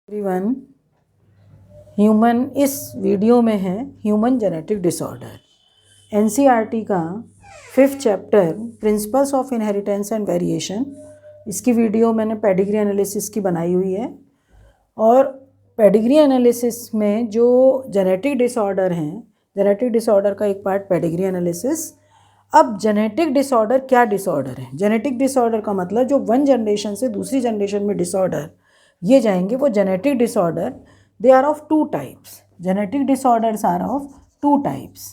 Everyone, human इस video में है ह्यूमन जेनेटिक डिसऑर्डर। एनसीईआरटी का 5th chapter principles of inheritance and variation, इसकी वीडियो मैंने पेडिग्री एनालिसिस की बनाई हुई है। और पेडिग्री एनालिसिस में जो जेनेटिक डिसऑर्डर हैं, जेनेटिक डिसऑर्डर का एक पार्ट पेडिग्री एनालिसिस। अब जेनेटिक डिसऑर्डर क्या डिसऑर्डर है? जेनेटिक डिसऑर्डर का मतलब जो वन जनरेशन से दूसरी जनरेशन में डिसऑर्डर ये जाएंगे, वो genetic disorder they are of 2 types. Genetic disorders are of 2 types.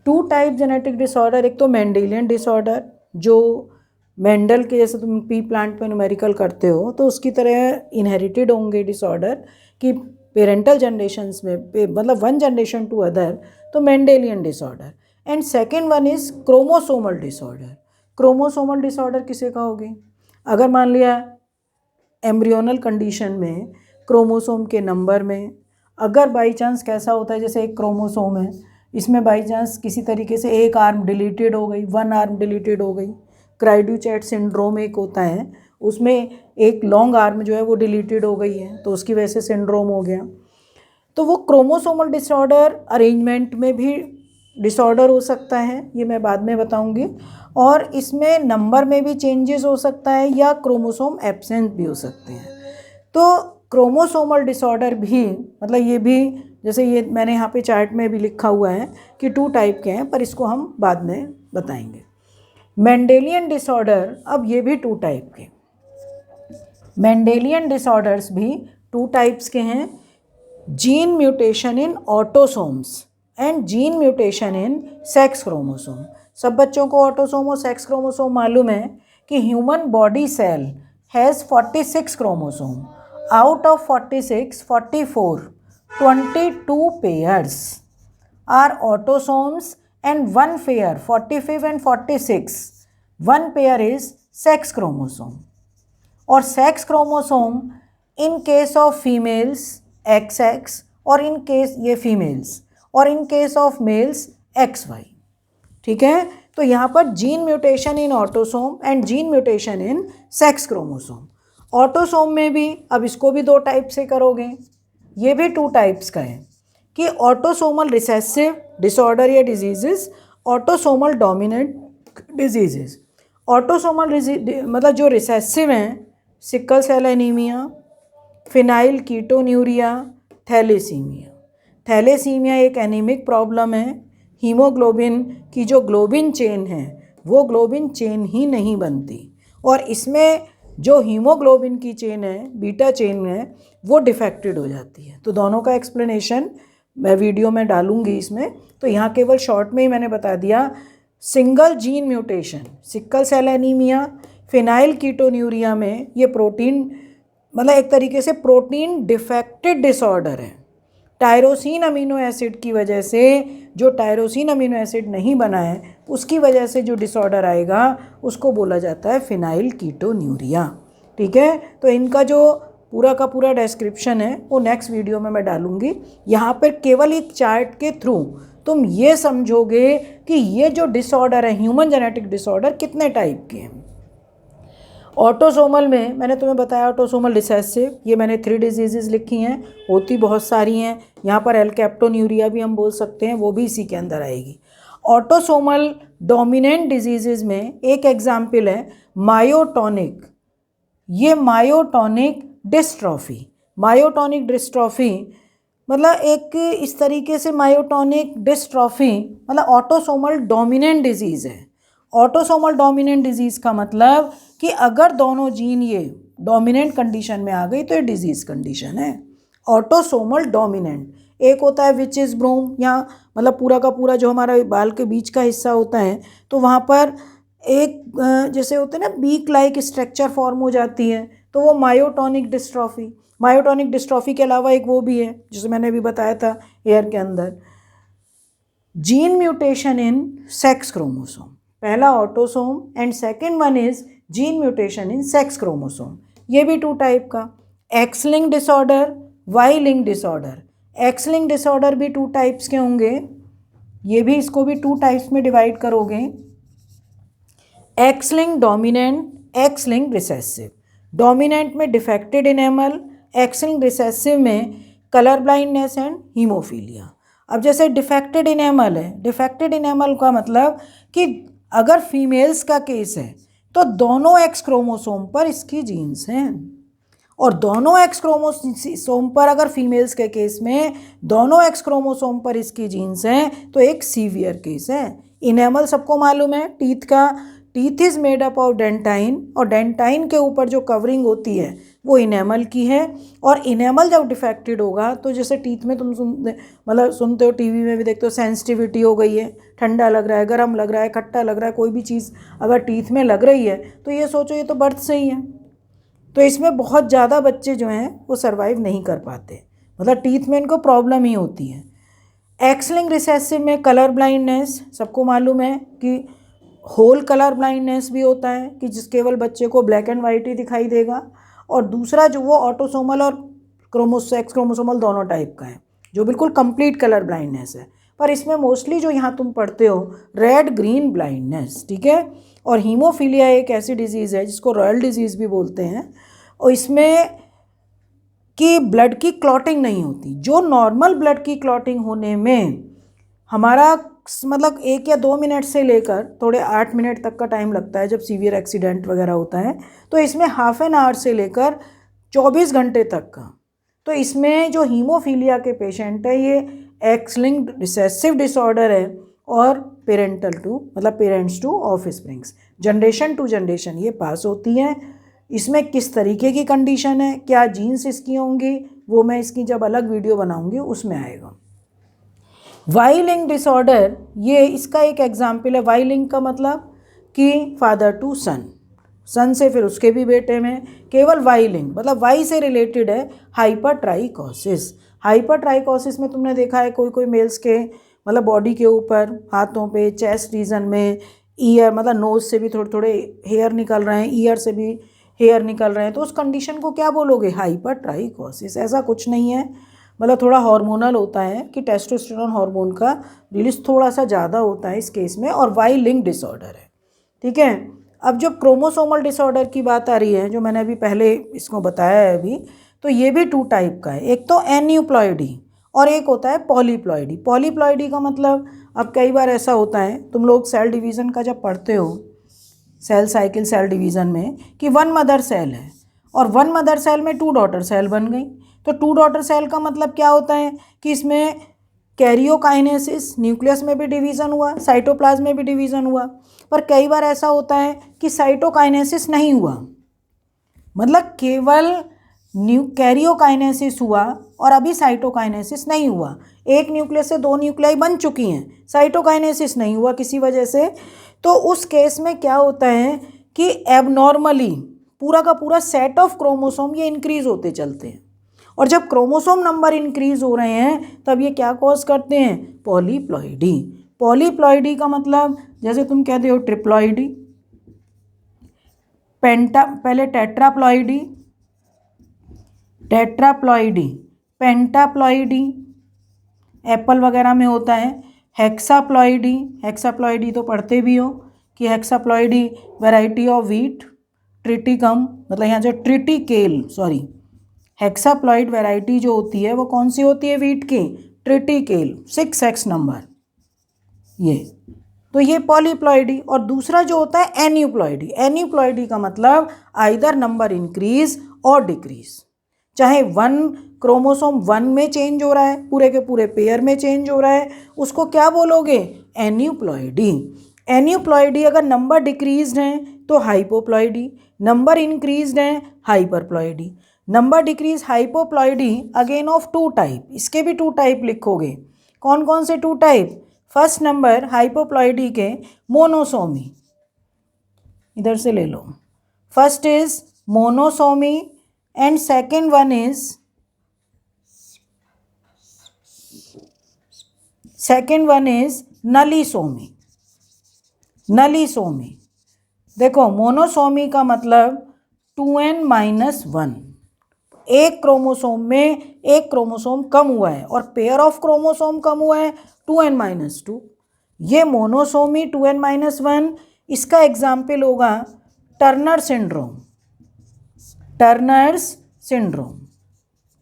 2 type genetic disorder, एक तो मेंडेलियन डिसऑर्डर, जो मेंडल के जैसे तुम पी प्लांट पे न्यूमेरिकल करते हो तो उसकी तरह इनहेरिटेड होंगे डिसऑर्डर कि पेरेंटल जनरेशन्स में, मतलब वन जनरेशन टू अदर, तो Mendelian disorder. And second one is chromosomal disorder. Chromosomal disorder किसे कहोगे? अगर मान लिया एम्ब्रियोनल कंडीशन में क्रोमोसोम के नंबर में अगर बाई चांस कैसा होता है, जैसे एक क्रोमोसोम है, इसमें बाई चांस किसी तरीके से एक आर्म डिलीटेड हो गई, वन आर्म डिलीटेड हो गई, क्राइड्यूचैट सिंड्रोम एक होता है, उसमें एक लॉन्ग आर्म जो है वो डिलीटेड हो गई है, तो उसकी वजह से सिंड्रोम हो गया। तो वो क्रोमोसोमल डिसऑर्डर अरेंजमेंट में भी डिसऑर्डर हो सकता है, ये मैं बाद में बताऊंगी। और इसमें नंबर में भी चेंजेस हो सकता है या क्रोमोसोम एब्सेंट भी हो सकते हैं। तो क्रोमोसोमल डिसऑर्डर भी, मतलब ये भी, जैसे ये मैंने यहाँ पे चार्ट में भी लिखा हुआ है कि 2 टाइप के हैं, पर इसको हम बाद में बताएंगे। मेंडेलियन डिसऑर्डर, अब ये भी 2 टाइप के। मेंडेलियन डिसऑर्डर्स भी 2 टाइप्स के हैं, gene mutation in autosomes and gene mutation in sex chromosome. सब बच्चों को ऑटोसोम और सेक्स क्रोमोसोम मालूम है कि human body cell has 46 chromosome. Out of 46, 44, 22 pairs are autosomes and 1 pair, 45 and 46, 1 pair is sex chromosome. और sex chromosome in case of females XX, और in case ये फीमेल्स, और in case of males XY। ठीक है, तो यहाँ पर gene mutation in autosome and gene mutation in sex chromosome. Autosome में भी, अब इसको भी 2 टाइप से करोगे, ये भी 2 टाइप्स का है कि ऑटोसोमल रिसेसिव डिसऑर्डर या diseases, autosomal dominant diseases. Autosomal मतलब जो रिसेसिव हैं, sickle cell anaemia, phenylketonuria, thalassaemia. Thalassaemia एक एनीमिक प्रॉब्लम है, हीमोग्लोबिन की जो ग्लोबिन चेन है वो ग्लोबिन चेन ही नहीं बनती, और इसमें जो हीमोग्लोबिन की चेन है, बीटा चेन है, वो डिफेक्टेड हो जाती है। तो दोनों का एक्सप्लेनेशन मैं वीडियो में डालूंगी इसमें, तो यहाँ केवल शॉर्ट में ही मैंने बता दिया। Single gene mutation, sickle cell anaemia, phenylketonuria में ये प्रोटीन, मतलब एक तरीके से प्रोटीन डिफेक्टेड डिसऑर्डर है। टायरोसिन अमीनो एसिड की वजह से, जो टायरोसिन अमीनो एसिड नहीं बना है उसकी वजह से जो डिसऑर्डर आएगा उसको बोला जाता है फिनाइल कीटोन्यूरिया। ठीक है, तो इनका जो पूरा का पूरा डिस्क्रिप्शन है वो नेक्स्ट वीडियो में मैं डालूंगी। यहाँ पर केवल एक चार्ट के थ्रू तुम ये समझोगे कि ये जो डिसऑर्डर है, ह्यूमन जेनेटिक डिसऑर्डर, कितने टाइप के हैं। ऑटोसोमल में मैंने तुम्हें बताया ऑटोसोमल रिसेसिव, ये मैंने 3 डिजीजेस लिखी हैं, होती बहुत सारी हैं। यहाँ पर एल्केप्टोन्यूरिया भी हम बोल सकते हैं, वो भी इसी के अंदर आएगी। ऑटोसोमल डोमिनेंट डिजीजेस में एक एग्जाम्पल है मायोटोनिक, ये मायोटोनिक डिस्ट्रॉफी। मायोटोनिक डिस्ट्रॉफी मतलब एक इस तरीके से मायोटोनिक डिस्ट्रॉफी मतलब ऑटोसोमल डोमिनेंट डिजीज़ है। ऑटोसोमल डोमिनेंट डिजीज़ का मतलब कि अगर दोनों जीन ये डोमिनेंट कंडीशन में आ गई तो ये डिजीज़ कंडीशन है, ऑटोसोमल डोमिनेंट। एक होता है विच इज़ ब्रूम, यहाँ मतलब पूरा का पूरा जो हमारा बाल के बीच का हिस्सा होता है, तो वहाँ पर एक जैसे होते हैं ना बीक लाइक स्ट्रक्चर फॉर्म हो जाती है, तो वो मायोटोनिक डिस्ट्रॉफी। मायोटोनिक डिस्ट्रॉफी के अलावा एक वो भी है जिसे मैंने अभी बताया था हेयर के अंदर, gene mutation in sex chromosome. पहला autosome and second one is gene mutation in sex chromosome, ये भी 2 टाइप का। X link disorder, Y link disorder. X link disorder भी 2 टाइप्स के होंगे, ये भी, इसको भी 2 टाइप्स में डिवाइड करोगे, X link dominant, X link recessive. Dominant में defected enamel, X linked recessive में कलर ब्लाइंडनेस एंड हीमोफीलिया। अब जैसे डिफेक्टेड इनेमल है, डिफेक्टेड इनेमल का मतलब कि अगर फीमेल्स का केस है तो दोनों एक्स क्रोमोसोम पर इसकी जीन्स हैं, और दोनों एक्स क्रोमोसोम पर अगर फीमेल्स के केस में दोनों एक्स क्रोमोसोम पर इसकी जीन्स हैं तो एक सीवियर केस है। इनेमल सबको मालूम है टीथ का, teeth is made up of dentine, और डेंटाइन के ऊपर जो कवरिंग होती है वो इनेमल की है। और इनेमल जब डिफेक्टेड होगा तो जैसे टीथ में तुम सुनते हो, टीवी में भी देखते हो, सेंसिटिविटी हो गई है, ठंडा लग रहा है, गर्म लग रहा है, खट्टा लग रहा है, कोई भी चीज़ अगर टीथ में लग रही है तो ये सोचो ये तो बर्थ से ही है। तो इसमें बहुत ज़्यादा बच्चे जो हैं वो सर्वाइव नहीं कर पाते, मतलब टीथ में इनको प्रॉब्लम ही होती है। एक्स लिंक्ड रिसेसिव में कलर ब्लाइंडनेस सबको मालूम है कि होल कलर ब्लाइंडनेस भी होता है कि जिस केवल बच्चे को ब्लैक एंड वाइट ही दिखाई देगा, और दूसरा जो वो ऑटोसोमल और एक्स क्रोमोसोमल दोनों टाइप का है जो बिल्कुल कंप्लीट कलर ब्लाइंडनेस है। पर इसमें मोस्टली जो यहाँ तुम पढ़ते हो रेड ग्रीन ब्लाइंडनेस, ठीक है। और हीमोफीलिया एक ऐसी डिजीज़ है जिसको रॉयल डिजीज़ भी बोलते हैं, और इसमें कि ब्लड की क्लॉटिंग नहीं होती। जो नॉर्मल ब्लड की क्लॉटिंग होने में हमारा मतलब 1 या 2 मिनट से लेकर थोड़े 8 मिनट तक का टाइम लगता है जब सीवियर एक्सीडेंट वगैरह होता है, तो इसमें हाफ एन आवर से लेकर 24 घंटे तक का। तो इसमें जो हीमोफीलिया के पेशेंट है ये एक्स लिंक्ड रिसेसिव डिसऑर्डर है, और पेरेंटल टू मतलब parents to offsprings, generation to generation ये पास होती हैं। इसमें किस तरीके की कंडीशन है, क्या जीन्स इसकी होंगी, वो मैं इसकी जब अलग वीडियो बनाऊंगी उसमें आएगा। वाई लिंक डिसऑर्डर ये इसका एक एग्जाम्पल है। वाई लिंक का मतलब कि फादर टू सन, सन से फिर उसके भी बेटे में, केवल वाई लिंक मतलब वाई से रिलेटेड है हाइपरट्राइकोसिस। हाइपरट्राइकोसिस में तुमने देखा है कोई कोई मेल्स के मतलब बॉडी के ऊपर, हाथों पे, चेस्ट रीजन में, ईयर मतलब नोज से भी थोड़े थोड़े हेयर निकल रहे हैं, ईयर से भी हेयर निकल रहे हैं, तो उस कंडीशन को क्या बोलोगे, हाइपरट्राइकोसिस। ऐसा कुछ नहीं है, मतलब थोड़ा हार्मोनल होता है कि टेस्टोस्टेरोन हार्मोन का रिलीज थोड़ा सा ज़्यादा होता है इस केस में, और वाई लिंक डिसऑर्डर है, ठीक है। अब जब क्रोमोसोमल डिसऑर्डर की बात आ रही है, जो मैंने अभी पहले इसको बताया है अभी, तो ये भी 2 टाइप का है। एक तो एन्यूप्लॉइडी और एक होता है पॉलीप्लॉइडी। पॉलीप्लॉइडी का मतलब, अब कई बार ऐसा होता है तुम लोग सेल डिवीज़न का जब पढ़ते हो, सेल साइकिल सेल डिवीज़न में, कि 1 मदर सेल है और 1 मदर सेल में 2 डॉटर सेल बन गई। तो 2 डॉटर सेल का मतलब क्या होता है कि इसमें कैरियोकाइनेसिस, न्यूक्लियस में भी डिवीज़न हुआ, साइटोप्लाज्म में भी डिवीज़न हुआ। पर कई बार ऐसा होता है कि साइटोकाइनेसिस नहीं हुआ, मतलब केवल कैरियोकाइनेसिस हुआ और अभी साइटोकाइनेसिस नहीं हुआ। एक न्यूक्लियस से 2 न्यूक्लियाई बन चुकी हैं, साइटोकाइनेसिस नहीं हुआ किसी वजह से। तो उस केस में क्या होता है कि एबनॉर्मली पूरा का पूरा सेट ऑफ क्रोमोसोम ये इंक्रीज होते चलते हैं, और जब क्रोमोसोम नंबर इंक्रीज हो रहे हैं तब ये क्या कॉज करते हैं, पॉलीप्लॉइडी। पॉलीप्लॉइडी का मतलब जैसे तुम कहते हो ट्रिप्लॉइडी, पहले टेट्राप्लॉइडी, पेंटाप्लॉइडी एप्पल वगैरह में होता है, हेक्साप्लॉइडी तो पढ़ते भी हो कि हेक्साप्लॉइडी वैरायटी ऑफ व्हीट, ट्रिटिकम मतलब यहाँ जो हेक्साप्लॉइड वैरायटी जो होती है वो कौन सी होती है व्हीट की, ट्रिटिकेल, 6x नंबर ये। तो ये पॉलीप्लॉइडी। और दूसरा जो होता है एन्यूप्लॉइडी का मतलब आइदर नंबर इंक्रीज और डिक्रीज, चाहे 1 क्रोमोसोम 1 में चेंज हो रहा है, पूरे के पूरे पेयर में चेंज हो रहा है, उसको क्या बोलोगे, एन्यूप्लॉइडी। एन्यूप्लॉइडी अगर नंबर डिक्रीज हैं तो हाइपोप्लॉइडी, नंबर इंक्रीज हैं hyperploidy. Number decrease hypoploidy again of 2 type, इसके भी 2 टाइप लिखोगे। कौन कौन से 2 टाइप, फर्स्ट नंबर हाइपोप्लॉइडी के मोनोसोमी, इधर से ले लो, first is monosomy and second one is nullisomy. देखो मोनोसोमी का मतलब 2n-1, एक क्रोमोसोम में एक क्रोमोसोम कम हुआ है और पेयर ऑफ क्रोमोसोम कम हुआ है 2n-2, ये मोनोसोमी 2n-1। इसका एग्जाम्पल होगा टर्नर्स सिंड्रोम।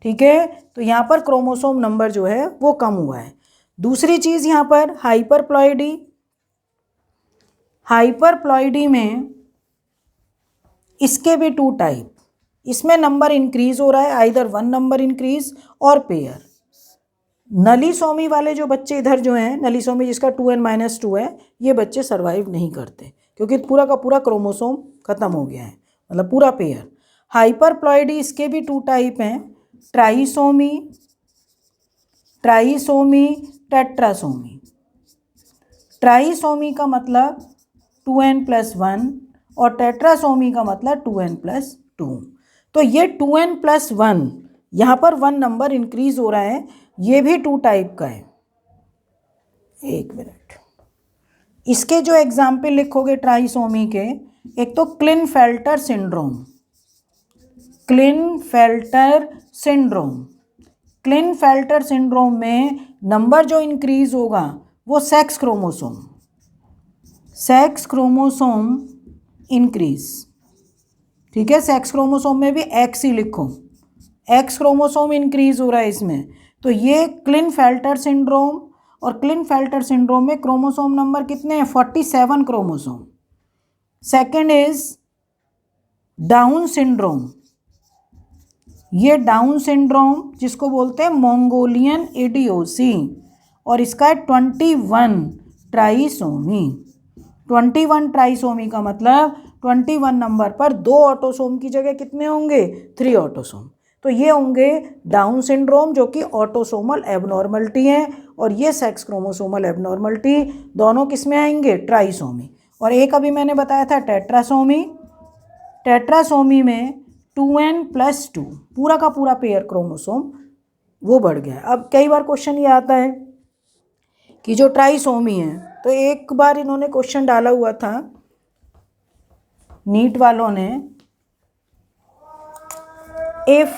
ठीक है, तो यहाँ पर क्रोमोसोम नंबर जो है वो कम हुआ है। दूसरी चीज़ यहाँ पर हाइपरप्लॉइडी। हाइपरप्लॉइडी में इसके भी 2 टाइप, इसमें नंबर इंक्रीज हो रहा है, आइदर 1 नंबर इंक्रीज और पेयर। नलीसोमी वाले जो बच्चे इधर जो हैं, नलीसोमी जिसका 2n-2 है, ये बच्चे सर्वाइव नहीं करते क्योंकि पूरा का पूरा क्रोमोसोम खत्म हो गया है, मतलब पूरा पेयर। हाइपरप्लॉइडी इसके भी 2 टाइप हैं, ट्राइसोमी, टेट्रासोमी। ट्राइसोमी का मतलब 2n+1 और टेट्रासोमी का मतलब 2n+2। तो ये 2n+1, यहाँ पर 1 नंबर इंक्रीज हो रहा है, ये भी 2 टाइप का है। एक मिनट, इसके जो एग्जाम्पल लिखोगे ट्राइसोमी के, एक तो क्लिनफेल्टर सिंड्रोम। क्लिनफेल्टर सिंड्रोम में नंबर जो इंक्रीज होगा वो सेक्स क्रोमोसोम इंक्रीज। ठीक है, सेक्स क्रोमोसोम में भी एक्स ही लिखो, एक्स क्रोमोसोम इंक्रीज हो रहा है इसमें। तो ये क्लिनफेल्टर सिंड्रोम, और क्लिनफेल्टर सिंड्रोम में क्रोमोसोम नंबर कितने हैं? 47 chromosome. Second is down syndrome. ये डाउन सिंड्रोम जिसको बोलते हैं मंगोलियन इडियोसी, और इसका है 21 ट्राइसोमी। 21 ट्राइसोमी का मतलब 21 नंबर पर 2 ऑटोसोम की जगह कितने होंगे? 3 ऑटोसोम। तो ये होंगे डाउन सिंड्रोम जो कि ऑटोसोमल एबनॉर्मलिटी है, और ये सेक्स क्रोमोसोमल एबनॉर्मलिटी, दोनों किस में आएंगे? ट्राइसोमी। और एक अभी मैंने बताया था टेट्रासोमी। टेट्रासोमी में 2n+2 पूरा का पूरा पेयर क्रोमोसोम वो बढ़ गया। अब कई बार क्वेश्चन ये आता है कि जो ट्राइसोमी है, तो एक बार इन्होंने क्वेश्चन डाला हुआ था नीट वालों ने, इफ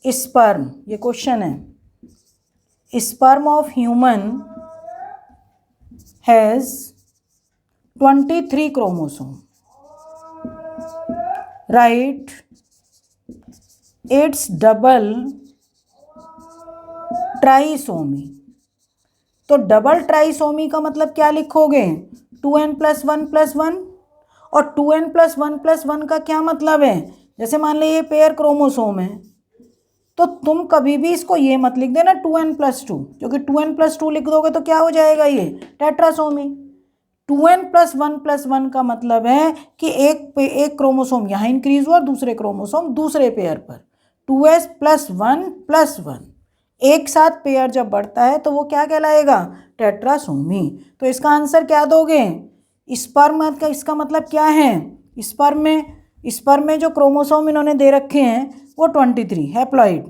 स्पर्म, ये क्वेश्चन है, sperm of human has 23 chromosome, right, it's double trisomy. तो डबल ट्राइसोमी का मतलब क्या लिखोगे? 2n+1+1। और 2n+1+1 का क्या मतलब है? जैसे मान लो ये पेयर क्रोमोसोम है, तो तुम कभी भी इसको ये मत लिख देना 2n+2, क्योंकि 2n+2 लिख दोगे तो क्या हो जाएगा? ये टेट्रासोमी। 2n+1+1 का मतलब है कि एक क्रोमोसोम यहाँ इंक्रीज हुआ और दूसरे क्रोमोसोम दूसरे पेयर पर, 2s+1+1 एक साथ पेयर जब बढ़ता है तो वो क्या कहलाएगा? टेट्रासोमी। तो इसका आंसर क्या दोगे? स्पर्म का इसका मतलब क्या है? स्पर्म में जो क्रोमोसोम इन्होंने दे रखे हैं वो 23 हैप्लॉइड,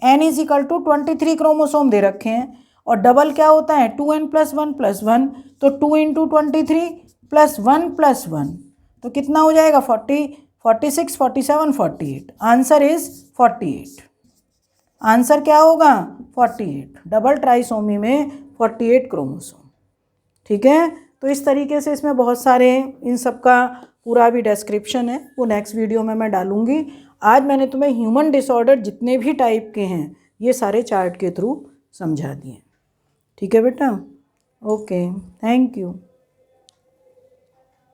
n = 23 क्रोमोसोम दे रखे हैं। और डबल क्या होता है? 2n+1+1, तो 2 × 23 + 1+1, तो कितना हो जाएगा? 40, 46, 47, 48। Answer is 48। आंसर क्या होगा? 48। डबल ट्राइसोमी में 48 क्रोमोसोम। ठीक है, तो इस तरीके से इसमें बहुत सारे इन सब का पूरा भी डिस्क्रिप्शन है, वो नेक्स्ट वीडियो में मैं डालूंगी। आज मैंने तुम्हें ह्यूमन डिसऑर्डर जितने भी टाइप के हैं ये सारे चार्ट के थ्रू समझा दिए। ठीक है बेटा, ओके, थैंक यू।